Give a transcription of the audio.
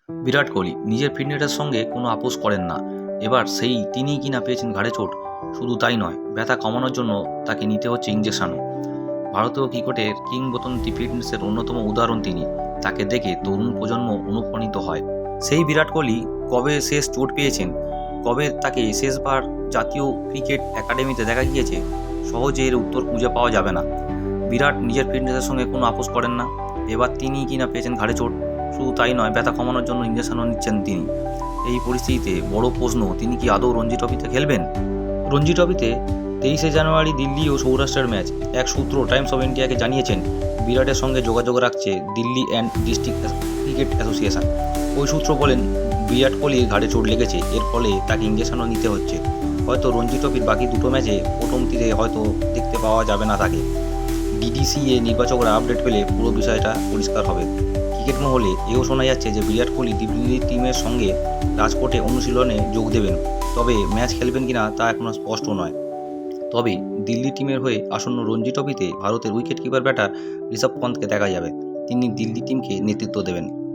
বিরাট কোহলি নিজের ফিটনেসের সঙ্গে কোনো আপোস করেন না। এবার তিনিই কিনা পেয়েছেন ঘাড়ে চোট। শুধু তাই নয়, ব্যথা কমানোর জন্য তাকে নিতে হচ্ছে ইঞ্জেকশনও। ভারতীয় ক্রিকেটের কিংবদন্তি ফিটনেসের অন্যতম উদাহরণ তিনি। তাকে দেখে তরুণ প্রজন্ম অনুপ্রাণিত হয়। সেই বিরাট কোহলি কবে শেষ চোট পেয়েছেন, কবে তাকে শেষবার জাতীয় ক্রিকেট একাডেমিতে দেখা গিয়েছে, সহজে এর উত্তর খুঁজে পাওয়া যাবে না। বিরাট নিজের ফিটনেসের সঙ্গে কোনো আপোস করেন না। এবার তিনিই কিনা পেয়েছেন ঘাড়ে চোট। শুধু তাই নয়, ব্যথা কমানোর জন্য ইঞ্জেকশনও নিচ্ছেন তিনি। এই পরিস্থিতিতে বড় প্রশ্ন, তিনি কি আদৌ রঞ্জি ট্রফিতে খেলবেন? রঞ্জি ট্রফিতে 23শে জানুয়ারি দিল্লি ও সৌরাষ্ট্রের ম্যাচ। এক সূত্র টাইমস অফ ইন্ডিয়াকে জানিয়েছেন, বিরাটের সঙ্গে যোগাযোগ রাখছে Delhi and district cricket association. ওই সূত্র বলেন, বিরাট কোহলির ঘাড়ে চোট লেগেছে, এর ফলে তাকে ইঞ্জেকশনও নিতে হচ্ছে। হয়তো রঞ্জি ট্রফির বাকি দুটো ম্যাচে প্রথম তীরে হয়তো দেখতে পাওয়া যাবে না তাকে। ডিডিসিএ নির্বাচকরা আপডেট পেলে পুরো বিষয়টা পরিষ্কার হবে। ক্রিকেট মহলে এও শোনা যাচ্ছে যে বিরাট কোহলি দিল্লি টিমের সঙ্গে রাজকোটে অনুশীলনে যোগ দেবেন, তবে ম্যাচ খেলবেন কিনা তা এখনও স্পষ্ট নয়। তবে দিল্লি টিমের হয়ে আসন্ন রঞ্জি ট্রফিতে ভারতের উইকেট কিপার ব্যাটার ঋষভ পন্থকে দেখা যাবে। তিনি দিল্লি টিমকে নেতৃত্ব দেবেন।